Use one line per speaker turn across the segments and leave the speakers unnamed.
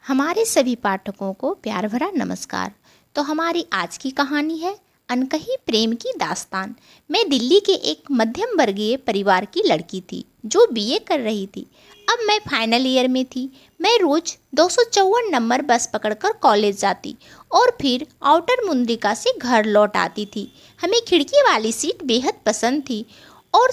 हमारे सभी पाठकों को प्यार भरा नमस्कार। तो हमारी आज की कहानी है अनकही प्रेम की दास्तान। मैं दिल्ली के एक मध्यम वर्गीय परिवार की लड़की थी जो बीए कर रही थी। अब मैं फाइनल ईयर में थी। मैं रोज 254 नंबर बस पकड़कर कॉलेज जाती और फिर आउटर मुंद्रिका से घर लौट आती थी। हमें खिड़की वाली सीट बेहद पसंद थी और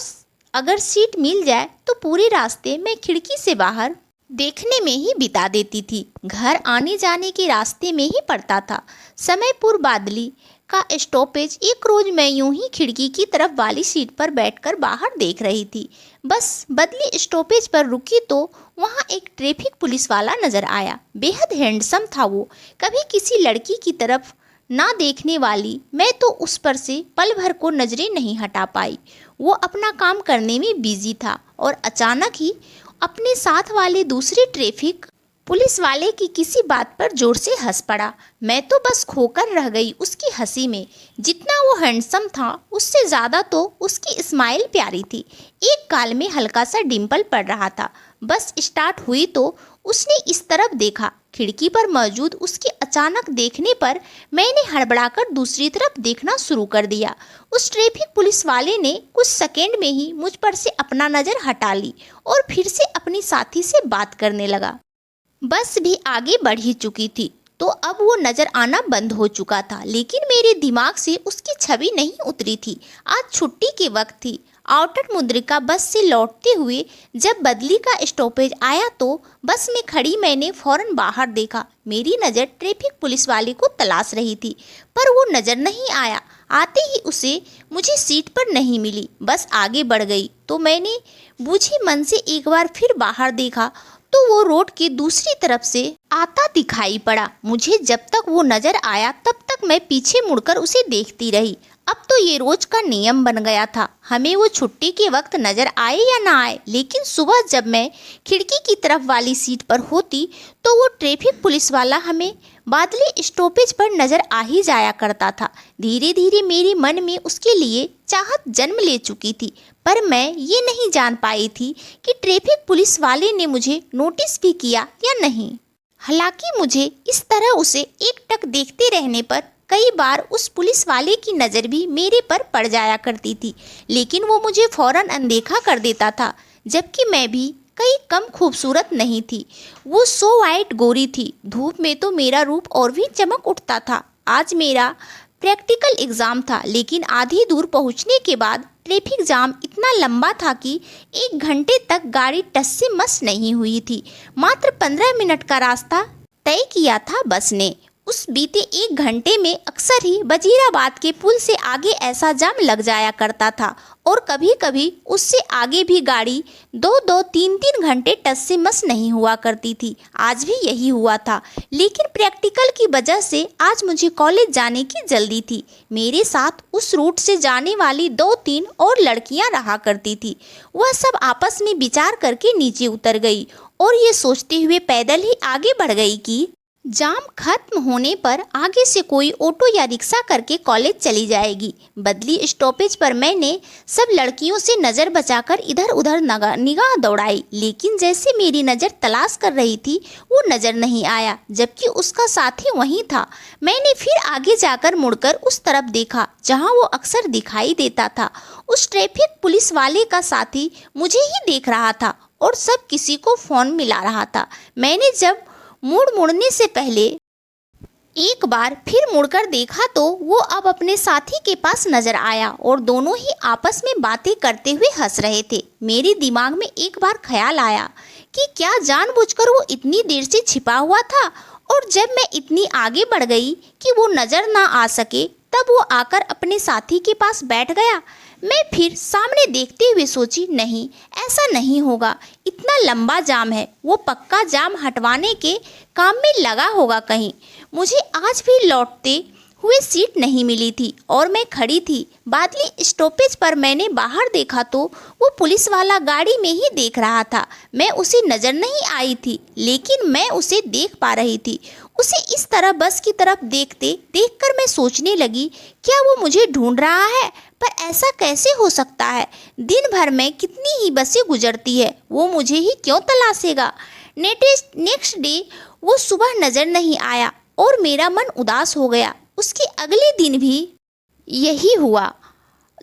अगर सीट मिल जाए तो पूरे रास्ते मैं खिड़की से बाहर देखने में ही बिता देती थी। घर आने जाने के रास्ते में ही पड़ता था। समयपुर बादली का स्टॉपेज। एक रोज मैं यूं ही खिड़की की तरफ वाली सीट पर बैठकर बाहर देख रही थी। बस बदली स्टॉपेज पर रुकी तो वहां एक ट्रैफिक पुलिस वाला नजर आया। बेहद हैंडसम था वो। कभी किसी लड़की की तरफ ना देखने वाली मैं तो उस पर से पल भर को नजरें नहीं हटा पाई। वो अपना काम करने में बिजी था और अचानक ही अपने साथ वाले दूसरे ट्रैफिक पुलिस वाले की किसी बात पर जोर से हंस पड़ा। मैं तो बस खोकर रह गई उसकी हंसी में। जितना वो हैंडसम था उससे ज़्यादा तो उसकी स्माइल प्यारी थी। एक गाल में हल्का सा डिम्पल पड़ रहा था। बस स्टार्ट हुई तो उसने इस तरफ देखा। खिड़की पर मौजूद उसके अचानक देखने पर मैंने हड़बड़ाकर दूसरी तरफ देखना शुरू कर दिया। उस ट्रैफिक पुलिस वाले ने कुछ सेकंड में ही मुझ पर से अपना नज़र हटा ली और फिर से अपनी साथी से बात करने लगा। बस भी आगे बढ़ ही चुकी थी तो अब वो नजर आना बंद हो चुका था, लेकिन मेरे दिमाग से उसकी छवि नहीं उतरी थी। आज छुट्टी के वक्त थी। आउटर मुद्रिका बस से लौटते हुए जब बदली का स्टॉपेज आया तो बस में खड़ी मैंने फौरन बाहर देखा। मेरी नज़र ट्रैफिक पुलिस वाले को तलाश रही थी पर वो नज़र नहीं आया। आते ही उसे मुझे सीट पर नहीं मिली। बस आगे बढ़ गई तो मैंने बूझे मन से एक बार फिर बाहर देखा तो वो रोड की दूसरी तरफ से आता दिखाई पड़ा। मुझे जब तक वो नजर आया तब तक मैं पीछे मुड़कर उसे देखती रही। अब तो ये रोज का नियम बन गया था। हमें वो छुट्टी के वक्त नजर आए या ना आए, लेकिन सुबह जब मैं खिड़की की तरफ वाली सीट पर होती तो वो ट्रैफिक पुलिस वाला हमें बादली स्टॉपेज पर नजर आ ही जाया करता था। धीरे धीरे मेरे मन में उसके लिए चाहत जन्म ले चुकी थी, पर मैं ये नहीं जान पाई थी कि ट्रैफिक पुलिस वाले ने मुझे नोटिस भी किया या नहीं। हालांकि मुझे इस तरह उसे एकटक देखते रहने पर कई बार उस पुलिस वाले की नज़र भी मेरे पर पड़ जाया करती थी, लेकिन वो मुझे फौरन अनदेखा कर देता था। जबकि मैं भी कई कम खूबसूरत नहीं थी। वो सो वाइट गोरी थी। धूप में तो मेरा रूप और भी चमक उठता था। आज मेरा प्रैक्टिकल एग्ज़ाम था, लेकिन आधी दूर पहुंचने के बाद ट्रैफिक जाम इतना लंबा था कि 1 घंटे तक गाड़ी टस से मस नहीं हुई थी। मात्र 15 मिनट का रास्ता तय किया था बस ने। उस बीते 1 घंटे में अक्सर ही वजीराबाद के पुल से आगे ऐसा जाम लग जाया करता था और कभी कभी उससे आगे भी गाड़ी 2-2, 3-3 घंटे टस से मस नहीं हुआ करती थी। आज भी यही हुआ था, लेकिन प्रैक्टिकल की वजह से आज मुझे कॉलेज जाने की जल्दी थी। मेरे साथ उस रूट से जाने वाली 2-3 और लड़कियां रहा करती थी। वह सब आपस में विचार करके नीचे उतर गई और ये सोचते हुए पैदल ही आगे बढ़ गई कि जाम खत्म होने पर आगे से कोई ऑटो या रिक्शा करके कॉलेज चली जाएगी। बदली स्टॉपेज पर मैंने सब लड़कियों से नज़र बचाकर इधर उधर निगाह दौड़ाई, लेकिन जैसे मेरी नज़र तलाश कर रही थी वो नज़र नहीं आया, जबकि उसका साथी वहीं था। मैंने फिर आगे जाकर मुड़कर उस तरफ देखा जहां वो अक्सर दिखाई देता था। उस ट्रैफिक पुलिस वाले का साथी मुझे ही देख रहा था और सब किसी को फ़ोन मिला रहा था। मैंने जब मुड़ने से पहले एक बार फिर मुड़कर देखा तो वो अब अपने साथी के पास नजर आया और दोनों ही आपस में बातें करते हुए हंस रहे थे। मेरे दिमाग में एक बार ख्याल आया कि क्या जानबूझकर वो इतनी देर से छिपा हुआ था, और जब मैं इतनी आगे बढ़ गई कि वो नजर ना आ सके तब वो आकर अपने साथी के पास बैठ गया। मैं फिर सामने देखते हुए सोची, नहीं, ऐसा नहीं होगा। इतना लंबा जाम है, वो पक्का जाम हटवाने के काम में लगा होगा कहीं। मुझे आज भी लौटते हुए सीट नहीं मिली थी और मैं खड़ी थी। बादली स्टॉपेज पर मैंने बाहर देखा तो वो पुलिस वाला गाड़ी में ही देख रहा था। मैं उसे नज़र नहीं आई थी, लेकिन मैं उसे देख पा रही थी। उसे इस तरह बस की तरफ देखकर मैं सोचने लगी, क्या वो मुझे ढूंढ रहा है? पर ऐसा कैसे हो सकता है? दिन भर में कितनी ही बसें गुजरती है, वो मुझे ही क्यों तलाशेगा? नेक्स्ट डे वो सुबह नजर नहीं आया और मेरा मन उदास हो गया। उसके अगले दिन भी यही हुआ।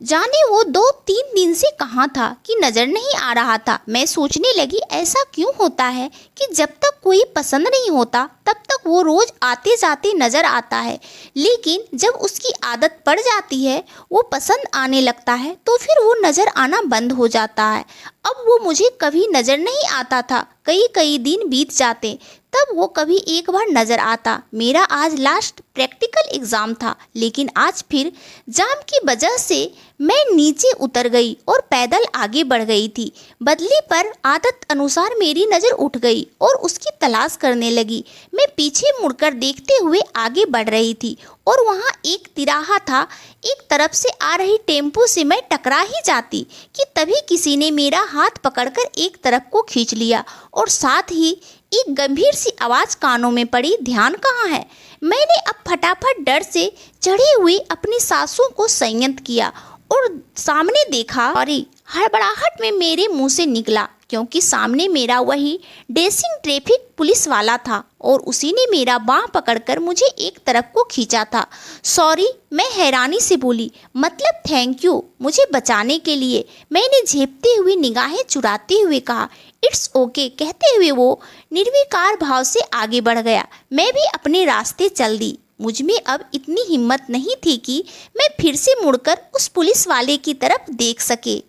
जाने वो 2-3 दिन से कहाँ था कि नज़र नहीं आ रहा था। मैं सोचने लगी ऐसा क्यों होता है कि जब तक कोई पसंद नहीं होता तब तक वो रोज़ आते जाते नज़र आता है, लेकिन जब उसकी आदत पड़ जाती है, वो पसंद आने लगता है, तो फिर वो नज़र आना बंद हो जाता है। अब वो मुझे कभी नज़र नहीं आता था। कई दिन बीत जाते तब वो कभी एक बार नज़र आता। मेरा आज लास्ट प्रैक्टिकल एग्ज़ाम था, लेकिन आज फिर जाम की वजह से मैं नीचे उतर गई और पैदल आगे बढ़ गई थी। बदली पर आदत अनुसार मेरी नज़र उठ गई और उसकी तलाश करने लगी। मैं पीछे मुड़कर देखते हुए आगे बढ़ रही थी और वहाँ एक तिराहा था। एक तरफ से आ रही टेम्पो से मैं टकरा ही जाती कि तभी किसी ने मेरा हाथ पकड़कर एक तरफ को खींच लिया और साथ ही एक गंभीर सी आवाज़ कानों में पड़ी, ध्यान कहाँ है। मैंने अब फटाफट डर से चढ़ी हुई अपनी सांसों को संयत किया और सामने देखा। अरे, हड़बड़ाहट में मेरे मुंह से निकला, क्योंकि सामने मेरा वही डेसिंग ट्रैफिक पुलिस वाला था और उसी ने मेरा बाँह पकड़कर मुझे एक तरफ को खींचा था। सॉरी, मैं हैरानी से बोली। मतलब थैंक यू मुझे बचाने के लिए, मैंने झेपती हुई निगाहें चुराते हुए कहा। इट्स ओके कहते हुए वो निर्विकार भाव से आगे बढ़ गया। मैं भी अपने रास्ते चल दी। मुझ में अब इतनी हिम्मत नहीं थी कि मैं फिर से मुड़कर उस पुलिस वाले की तरफ देख सके।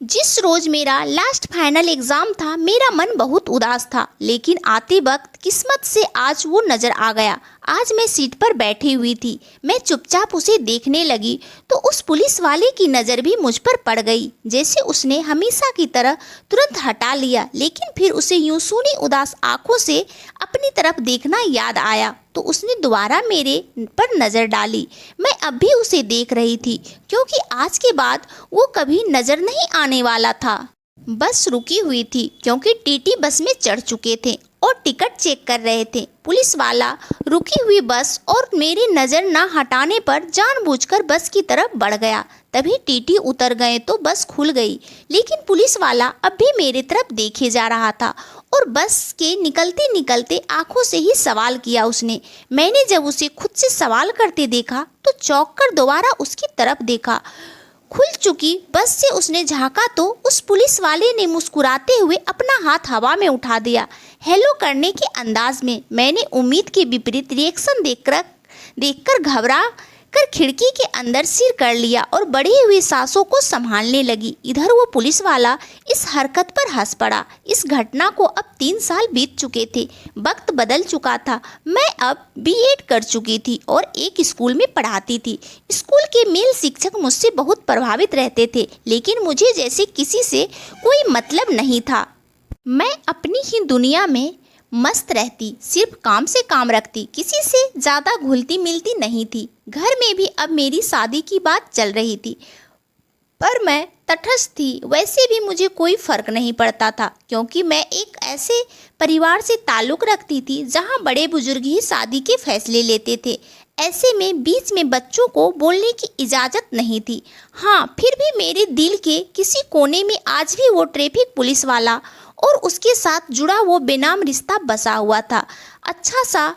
जिस रोज़ मेरा लास्ट फाइनल एग्ज़ाम था, मेरा मन बहुत उदास था, लेकिन आते वक्त किस्मत से आज वो नज़र आ गया। आज मैं सीट पर बैठी हुई थी। मैं चुपचाप उसे देखने लगी तो उस पुलिस वाले की नज़र भी मुझ पर पड़ गई। जैसे उसने हमेशा की तरह तुरंत हटा लिया, लेकिन फिर उसे यूं सूनी उदास आंखों से अपनी तरफ देखना याद आया तो उसने दोबारा मेरे पर नज़र डाली। मैं अब भी उसे देख रही थी, क्योंकि आज के बाद वो कभी नज़र नहीं आने वाला था। बस रुकी हुई थी क्योंकि टीटी बस में चढ़ चुके थे और टिकट चेक कर रहे थे। पुलिस वाला रुकी हुई बस और मेरी नज़र न हटाने पर जानबूझकर बस की तरफ बढ़ गया। तभी टीटी उतर गए तो बस खुल गई, लेकिन पुलिस वाला अब भी मेरी तरफ देखे जा रहा था और बस के निकलते निकलते आंखों से ही सवाल किया उसने। मैंने जब उसे खुद से सवाल करते देखा तो चौंक कर दोबारा उसकी तरफ देखा। खुल चुकी बस से उसने झांका तो उस पुलिस वाले ने मुस्कुराते हुए अपना हाथ हवा में उठा दिया, हेलो करने के अंदाज में। मैंने उम्मीद के विपरीत रिएक्शन देखकर घबरा कर खिड़की के अंदर सिर कर लिया और बढ़ी हुई सांसों को संभालने लगी। इधर वो पुलिस वाला इस हरकत पर हंस पड़ा। इस घटना को अब 3 साल बीत चुके थे। वक्त बदल चुका था। मैं अब बीएड कर चुकी थी और एक स्कूल में पढ़ाती थी। स्कूल के मेल शिक्षक मुझसे बहुत प्रभावित रहते थे, लेकिन मुझे जैसे किसी से कोई मतलब नहीं था। मैं अपनी ही दुनिया में मस्त रहती, सिर्फ काम से काम रखती, किसी से ज़्यादा घुलती मिलती नहीं थी। घर में भी अब मेरी शादी की बात चल रही थी, पर मैं तटस्थ थी। वैसे भी मुझे कोई फ़र्क नहीं पड़ता था, क्योंकि मैं एक ऐसे परिवार से ताल्लुक़ रखती थी जहां बड़े बुजुर्ग ही शादी के फैसले लेते थे। ऐसे में बीच में बच्चों को बोलने की इजाज़त नहीं थी। हाँ, फिर भी मेरे दिल के किसी कोने में आज भी वो ट्रैफिक पुलिस वाला और उसके साथ जुड़ा वो बेनाम रिश्ता बसा हुआ था। अच्छा सा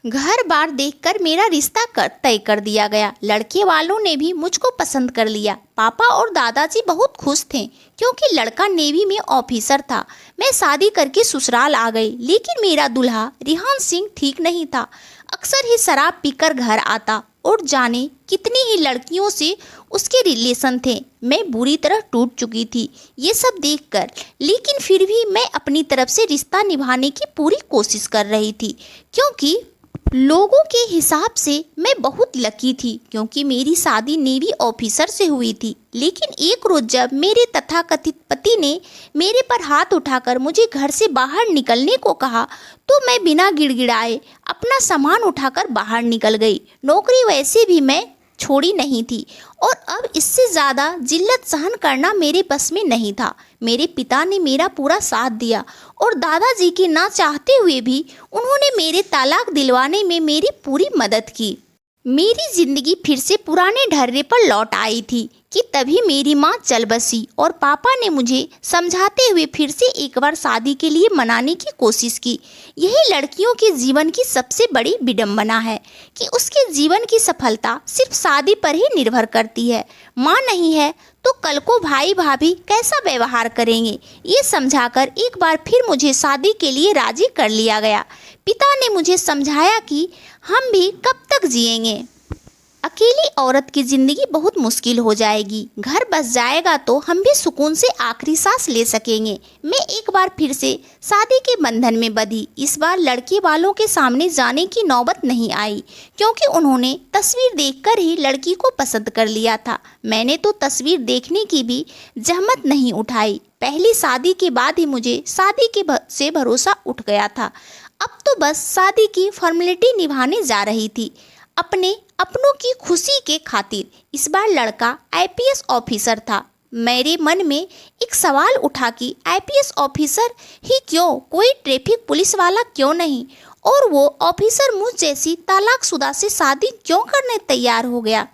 घर बार देखकर मेरा रिश्ता तय कर दिया गया। लड़के वालों ने भी मुझको पसंद कर लिया। पापा और दादाजी बहुत खुश थे, क्योंकि लड़का नेवी में ऑफिसर था। मैं शादी करके ससुराल आ गई, लेकिन मेरा दूल्हा रिहान सिंह ठीक नहीं था। अक्सर ही शराब पीकर घर आता और जाने कितनी ही लड़कियों से उसके रिलेशन थे। मैं बुरी तरह टूट चुकी थी ये सब देखकर, लेकिन फिर भी मैं अपनी तरफ से रिश्ता निभाने की पूरी कोशिश कर रही थी, क्योंकि लोगों के हिसाब से मैं बहुत लकी थी, क्योंकि मेरी शादी नेवी ऑफिसर से हुई थी। लेकिन एक रोज़ जब मेरे तथाकथित पति ने मेरे पर हाथ उठाकर मुझे घर से बाहर निकलने को कहा, तो मैं बिना गिड़गिड़ाए अपना सामान उठाकर बाहर निकल गई। नौकरी वैसे भी मैं छोड़ी नहीं थी और अब इससे ज़्यादा जिल्लत सहन करना मेरे बस में नहीं था। मेरे पिता ने मेरा पूरा साथ दिया और दादाजी के ना चाहते हुए भी उन्होंने मेरे तलाक दिलवाने में मेरी पूरी मदद की। मेरी ज़िंदगी फिर से पुराने ढर्रे पर लौट आई थी। कि तभी मेरी माँ चल बसी और पापा ने मुझे समझाते हुए फिर से एक बार शादी के लिए मनाने की कोशिश की। यही लड़कियों के जीवन की सबसे बड़ी विडंबना है कि उसके जीवन की सफलता सिर्फ शादी पर ही निर्भर करती है। माँ नहीं है तो कल को भाई भाभी कैसा व्यवहार करेंगे, ये समझाकर एक बार फिर मुझे शादी के लिए राजी कर लिया गया। पिता ने मुझे समझाया कि हम भी कब तक जिएंगे, अकेली औरत की ज़िंदगी बहुत मुश्किल हो जाएगी, घर बस जाएगा तो हम भी सुकून से आखिरी सांस ले सकेंगे। मैं एक बार फिर से शादी के बंधन में बंधी। इस बार लड़के वालों के सामने जाने की नौबत नहीं आई, क्योंकि उन्होंने तस्वीर देखकर ही लड़की को पसंद कर लिया था। मैंने तो तस्वीर देखने की भी जहमत नहीं उठाई। पहली शादी के बाद ही मुझे शादी से भरोसा उठ गया था। अब तो बस शादी की फॉर्मेलिटी निभाने जा रही थी, अपनों की खुशी के खातिर। इस बार लड़का आईपीएस ऑफिसर था। मेरे मन में एक सवाल उठा कि आईपीएस ऑफिसर ही क्यों, कोई ट्रैफिक पुलिस वाला क्यों नहीं, और वो ऑफिसर मुझ जैसी तलाकशुदा से शादी क्यों करने तैयार हो गया।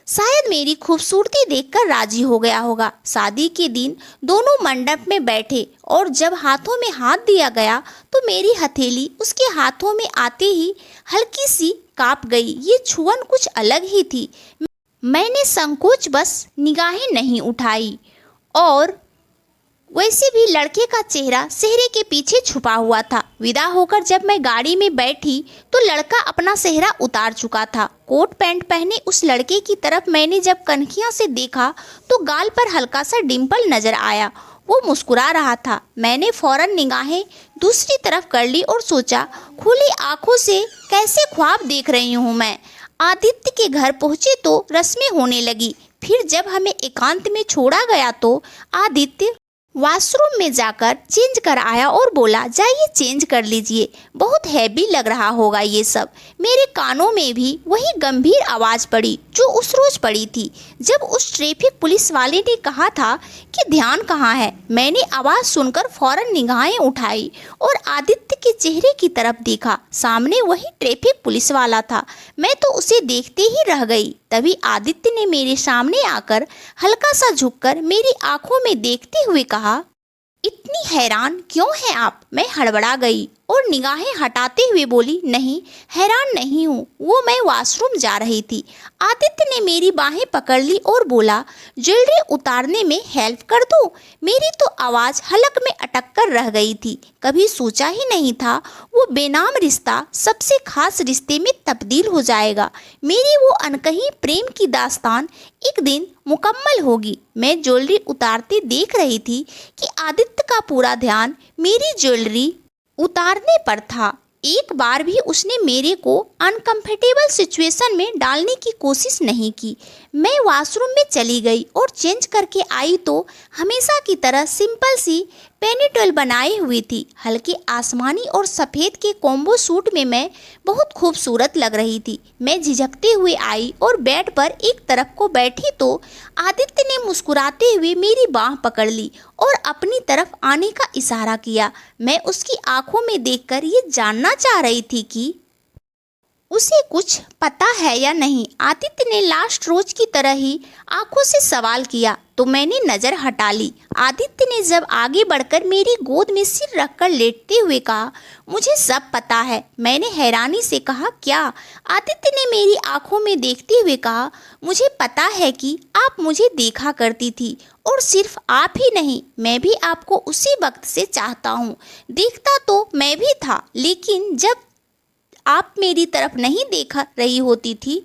शायद मेरी खूबसूरती देखकर राजी हो गया होगा। शादी के दिन दोनों मंडप में बैठे और जब हाथों में हाथ दिया गया तो मेरी हथेली उसके हाथों में आते ही हल्की सी कांप गई। ये छुअन कुछ अलग ही थी। मैंने संकोच बस निगाहें नहीं उठाई और वैसे भी लड़के का चेहरा सेहरे के पीछे छुपा हुआ था। विदा होकर जब मैं गाड़ी में बैठी तो लड़का अपना सेहरा उतार चुका था। कोट पैंट पहने उस लड़के की तरफ मैंने जब कनखियां से देखा तो गाल पर हल्का सा डिम्पल नजर आया। वो मुस्कुरा रहा था। मैंने फौरन निगाहें दूसरी तरफ कर ली और सोचा, खुली आंखों से कैसे ख्वाब देख रही हूँ मैं। आदित्य के घर पहुँचे तो रस्में होने लगी। फिर जब हमें एकांत में छोड़ा गया तो आदित्य वॉशरूम में जाकर चेंज कर आया और बोला, जाइए चेंज कर लीजिए, बहुत हैवी लग रहा होगा ये सब। मेरे कानों में भी वही गंभीर आवाज़ पड़ी जो उस रोज पड़ी थी जब उस ट्रैफिक पुलिस वाले ने कहा था कि ध्यान कहाँ है। मैंने आवाज़ सुनकर फौरन निगाहें उठाई और आदित्य के चेहरे की तरफ देखा। सामने वही ट्रैफिक पुलिस वाला था। मैं तो उसे देखते ही रह गई। तभी आदित्य ने मेरे सामने आकर हल्का सा झुककर मेरी आंखों में देखते हुए कहा, इतनी हैरान क्यों हैं आप। मैं हड़बड़ा गई और निगाहें हटाते हुए बोली, नहीं हैरान नहीं हूँ, वो मैं वॉशरूम जा रही थी। आदित्य ने मेरी बाहें पकड़ ली और बोला, ज्वेलरी उतारने में हेल्प कर दूँ। मेरी तो आवाज़ हलक में अटक कर रह गई थी। कभी सोचा ही नहीं था वो बेनाम रिश्ता सबसे खास रिश्ते में तब्दील हो जाएगा। मेरी वो अनकही प्रेम की दास्तान एक दिन मुकम्मल होगी। मैं ज्वेलरी उतारते देख रही थी कि आदित्य का पूरा ध्यान मेरी ज्वेलरी उतारने पर था। एक बार भी उसने मेरे को अनकंफर्टेबल सिचुएशन में डालने की कोशिश नहीं की। मैं वॉशरूम में चली गई और चेंज करके आई तो हमेशा की तरह सिंपल सी पेनीट्यूल बनाई हुई थी। हल्के आसमानी और सफ़ेद के कॉम्बो सूट में मैं बहुत खूबसूरत लग रही थी। मैं झिझकते हुए आई और बेड पर एक तरफ को बैठी तो आदित्य ने मुस्कुराते हुए मेरी बाँह पकड़ ली और अपनी तरफ आने का इशारा किया। मैं उसकी आंखों में देखकर ये जानना चाह रही थी कि उसे कुछ पता है या नहीं। आदित्य ने लास्ट रोज की तरह ही आंखों से सवाल किया तो मैंने नज़र हटा ली। आदित्य ने जब आगे बढ़कर मेरी गोद में सिर रखकर लेटते हुए कहा, मुझे सब पता है। मैंने हैरानी से कहा, क्या? आदित्य ने मेरी आंखों में देखते हुए कहा, मुझे पता है कि आप मुझे देखा करती थी और सिर्फ आप ही नहीं, मैं भी आपको उसी वक्त से चाहता हूँ। देखता तो मैं भी था, लेकिन जब आप मेरी तरफ नहीं देख रही होती थी,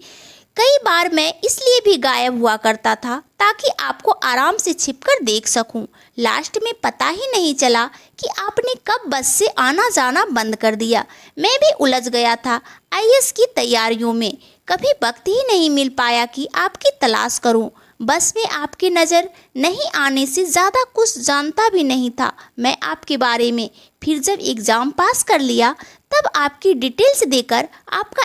कई बार मैं इसलिए भी गायब हुआ करता था ताकि आपको आराम से छिपकर देख सकूं। लास्ट में पता ही नहीं चला कि आपने कब बस से आना जाना बंद कर दिया। मैं भी उलझ गया था आईएएस की तैयारियों में। कभी वक्त ही नहीं मिल पाया कि आपकी तलाश करूं। बस में आपकी नज़र नहीं आने से ज़्यादा कुछ जानता भी नहीं था मैं आपके बारे में। फिर जब एग्ज़ाम पास कर लिया तब आपकी डिटेल्स देकर आपका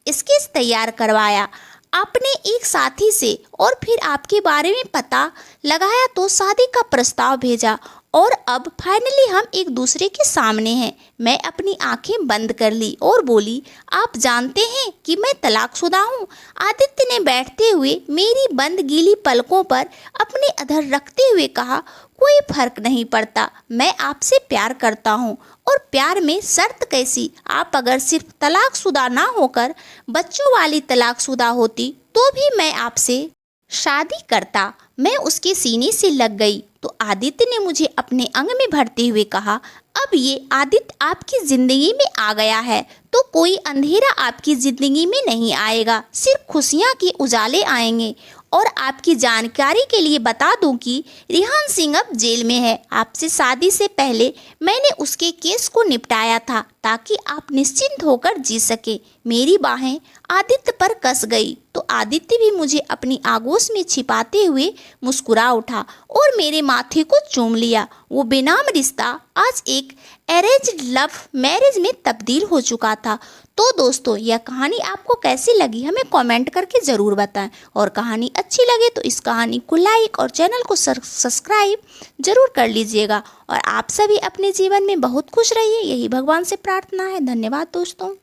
स्केच तैयार करवाया आपने एक साथी से और फिर आपके बारे में पता लगाया तो शादी का प्रस्ताव भेजा और अब फाइनली हम एक दूसरे के सामने हैं। मैं अपनी आंखें बंद कर ली और बोली, आप जानते हैं कि मैं तलाकशुदा हूँ। आदित्य ने बैठते हुए मेरी बंद गीली पलकों पर अपने अधर रखते हुए कहा, कोई फर्क नहीं पड़ता, मैं आपसे प्यार करता हूँ और प्यार में शर्त कैसी। आप अगर सिर्फ तलाकशुदा ना होकर बच्चों वाली तलाकशुदा होती तो भी मैं आपसे शादी करता। मैं उसके सीने से लग गई तो आदित्य ने मुझे अपने अंग में भरते हुए कहा, अब ये आदित्य आपकी जिंदगी में आ गया है तो कोई अंधेरा आपकी जिंदगी में नहीं आएगा, सिर्फ खुशियाँ के उजाले आएंगे। और आपकी जानकारी के लिए बता दूं कि रिहान सिंह अब जेल में है। आपसे शादी से पहले मैंने उसके केस को निपटाया था ताकि आप निश्चिंत होकर जी सके। मेरी बाहें आदित्य पर कस गई तो आदित्य भी मुझे अपनी आगोश में छिपाते हुए मुस्कुरा उठा और मेरे माथे को चूम लिया। वो बेनाम रिश्ता आज एक अरेंज्ड लव मैरिज में तब्दील हो चुका था। तो दोस्तों, यह कहानी आपको कैसी लगी हमें कमेंट करके ज़रूर बताएं और कहानी अच्छी लगे तो इस कहानी को लाइक और चैनल को सब्सक्राइब जरूर कर लीजिएगा। और आप सभी अपने जीवन में बहुत खुश रहिए, यही भगवान से प्रार्थना है। धन्यवाद दोस्तों।